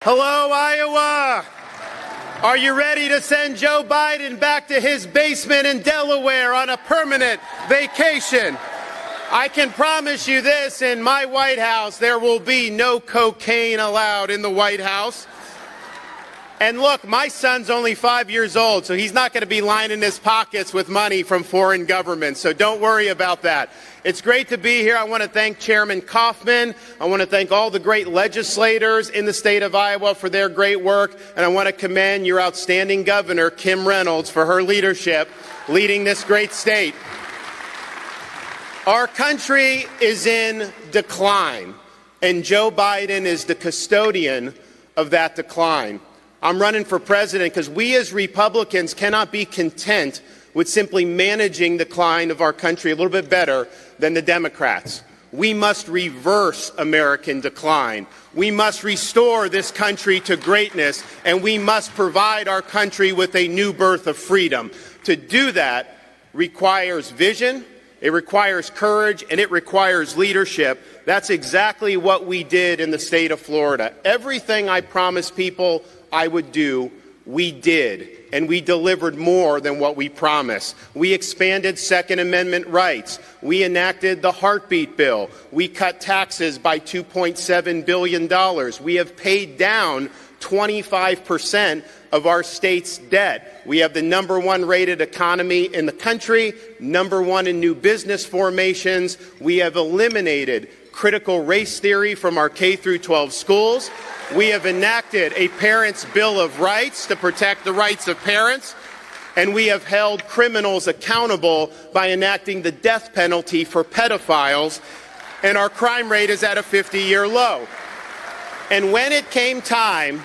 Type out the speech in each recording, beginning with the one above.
Hello, Iowa! Are you ready to send Joe Biden back to his basement in Delaware on a permanent vacation? I can promise you this, in my White House, there will be no cocaine allowed in the White House. And look, my son's only 5 years old, so he's not going to be lining his pockets with money from foreign governments, so don't worry about that. It's great to be here. I want to thank Chairman Kaufman. I want to thank all the great legislators in the state of Iowa for their great work, and I want to commend your outstanding governor, Kim Reynolds, for her leadership leading this great state. Our country is in decline, and Joe Biden is the custodian of that decline. I'm running for president because we as Republicans cannot be content with simply managing the decline of our country a little bit better than the Democrats. We must reverse American decline. We must restore this country to greatness, and we must provide our country with a new birth of freedom. To do that requires vision, it requires courage, and it requires leadership. That's exactly what we did in the state of Florida. Everything I promised people I would do, we did, and we delivered more than what we promised. We expanded Second Amendment rights. We enacted the heartbeat bill. We cut taxes by $2.7 billion. We have paid down 25% of our state's debt. We have the #1 rated economy in the country, #1 in new business formations. We have eliminated critical race theory from our K-12 schools. We have enacted a Parents' Bill of Rights to protect the rights of parents, and we have held criminals accountable by enacting the death penalty for pedophiles, and our crime rate is at a 50-year low. And when it came time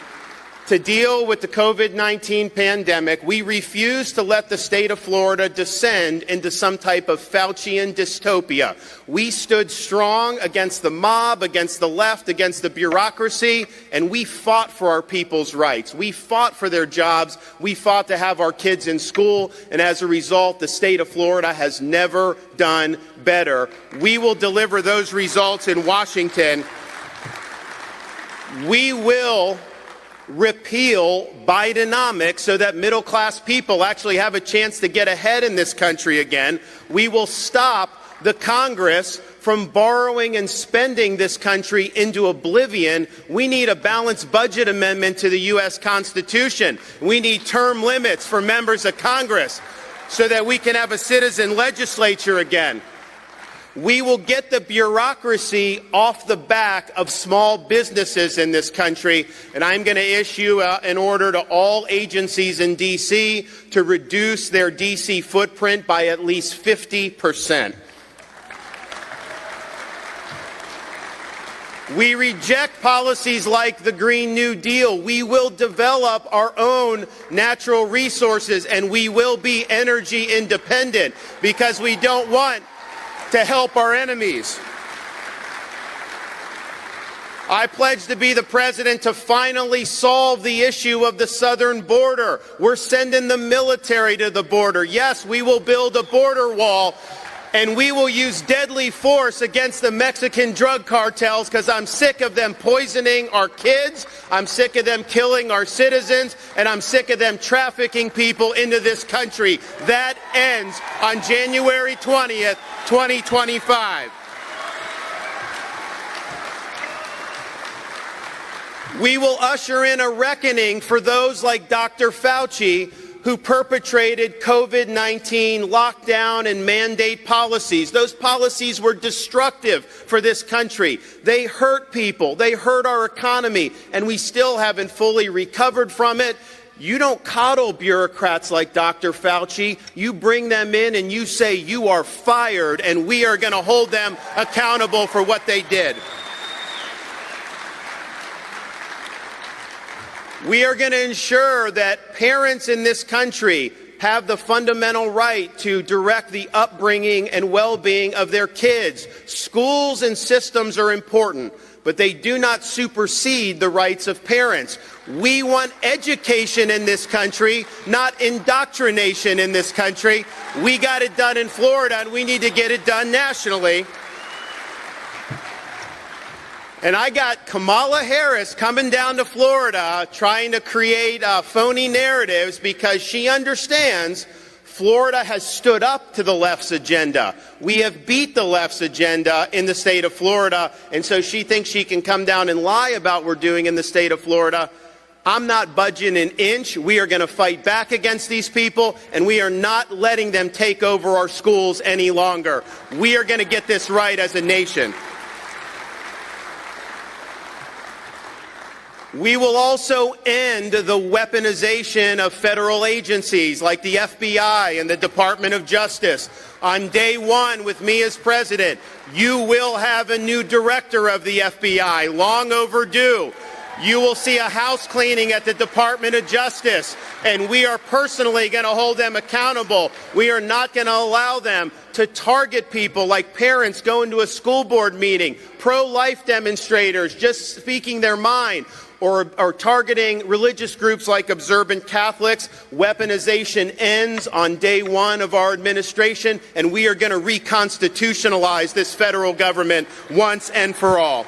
to deal with the COVID-19 pandemic, we refused to let the state of Florida descend into some type of Faucian dystopia. We stood strong against the mob, against the left, against the bureaucracy, and we fought for our people's rights. We fought for their jobs. We fought to have our kids in school, and as a result, the state of Florida has never done better. We will deliver those results in Washington. We will repeal Bidenomics so that middle-class people actually have a chance to get ahead in this country again. We will stop the Congress from borrowing and spending this country into oblivion. We need a balanced budget amendment to the U.S. Constitution. We need term limits for members of Congress so that we can have a citizen legislature again. We will get the bureaucracy off the back of small businesses in this country, and I'm going to issue an order to all agencies in D.C. to reduce their D.C. footprint by at least 50%. We reject policies like the Green New Deal. We will develop our own natural resources, and we will be energy independent because we don't want to help our enemies. I pledge to be the president to finally solve the issue of the southern border. We're sending the military to the border. Yes, we will build a border wall, and we will use deadly force against the Mexican drug cartels because I'm sick of them poisoning our kids, I'm sick of them killing our citizens, and I'm sick of them trafficking people into this country. That ends on January 20th, 2025. We will usher in a reckoning for those like Dr. Fauci who perpetrated COVID-19 lockdown and mandate policies. Those policies were destructive for this country. They hurt people, they hurt our economy, and we still haven't fully recovered from it. You don't coddle bureaucrats like Dr. Fauci. You bring them in and you say you are fired, and we are going to hold them accountable for what they did. We are going to ensure that parents in this country have the fundamental right to direct the upbringing and well-being of their kids. Schools and systems are important, but they do not supersede the rights of parents. We want education in this country, not indoctrination in this country. We got it done in Florida, and we need to get it done nationally. And I got Kamala Harris coming down to Florida trying to create phony narratives because she understands Florida has stood up to the left's agenda. We have beat the left's agenda in the state of Florida, and so she thinks she can come down and lie about what we're doing in the state of Florida. I'm not budging an inch. We are going to fight back against these people, and we are not letting them take over our schools any longer. We are going to get this right as a nation. We will also end the weaponization of federal agencies like the FBI and the Department of Justice. On day one, with me as president, you will have a new director of the FBI, long overdue. You will see a house cleaning at the Department of Justice, and we are personally going to hold them accountable. We are not going to allow them to target people like parents going to a school board meeting, pro-life demonstrators just speaking their mind, or targeting religious groups like observant Catholics. Weaponization ends on day one of our administration, and we are going to reconstitutionalize this federal government once and for all.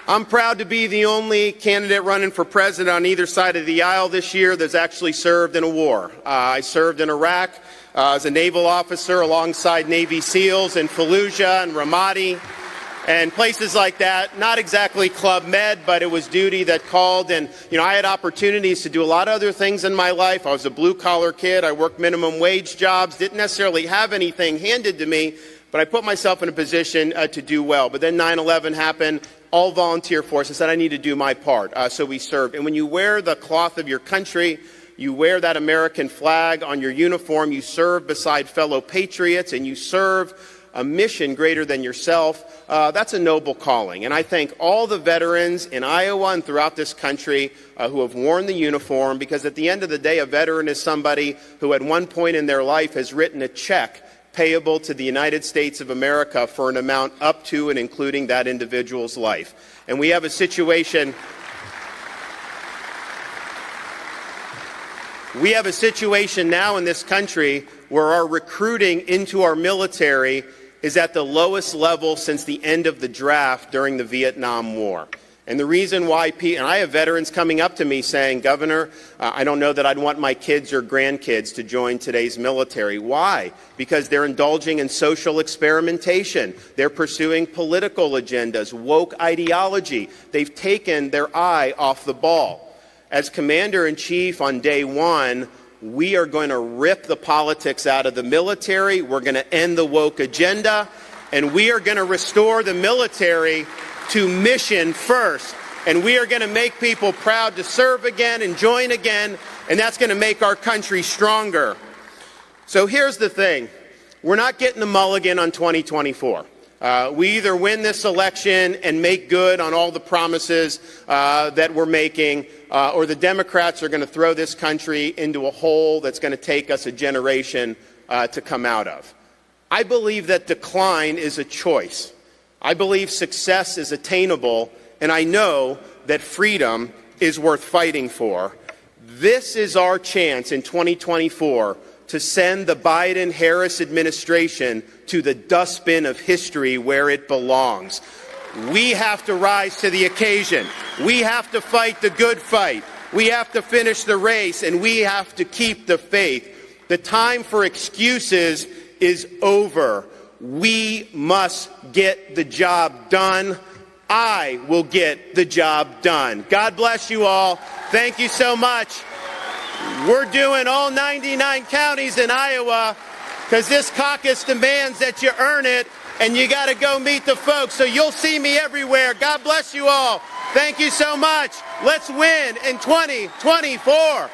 I'm proud to be the only candidate running for president on either side of the aisle this year that's actually served in a war. I served in Iraq as a naval officer alongside Navy SEALs in Fallujah and Ramadi and places like that. Not exactly Club Med, but it was duty that called. And, I had opportunities to do a lot of other things in my life. I was a blue-collar kid. I worked minimum wage jobs, didn't necessarily have anything handed to me, but I put myself in a position to do well. But then 9/11 happened. All volunteer force. I said, I need to do my part. So we served. And when you wear the cloth of your country, you wear that American flag on your uniform, you serve beside fellow patriots, and you serve a mission greater than yourself, that's a noble calling. And I thank all the veterans in Iowa and throughout this country who have worn the uniform, because at the end of the day, a veteran is somebody who at one point in their life has written a check payable to the United States of America for an amount up to and including that individual's life. And we have a situation now in this country where our recruiting into our military is at the lowest level since the end of the draft during the Vietnam War. And the reason why, and I have veterans coming up to me saying, Governor, I don't know that I'd want my kids or grandkids to join today's military. Why? Because they're indulging in social experimentation. They're pursuing political agendas, woke ideology. They've taken their eye off the ball. As Commander-in-Chief on day one, we are going to rip the politics out of the military. We're going to end the woke agenda, and we are going to restore the military to mission first. And we are going to make people proud to serve again and join again, and that's going to make our country stronger. So here's the thing. We're not getting a mulligan on 2024. We either win this election and make good on all the promises that we're making, or the Democrats are going to throw this country into a hole that's going to take us a generation to come out of. I believe that decline is a choice. I believe success is attainable, and I know that freedom is worth fighting for. This is our chance in 2024 to send the Biden-Harris administration to the dustbin of history where it belongs. We have to rise to the occasion. We have to fight the good fight. We have to finish the race, and we have to keep the faith. The time for excuses is over. We must get the job done. I will get the job done. God bless you all. Thank you so much. We're doing all 99 counties in Iowa because this caucus demands that you earn it, and you got to go meet the folks. So you'll see me everywhere. God bless you all. Thank you so much. Let's win in 2024.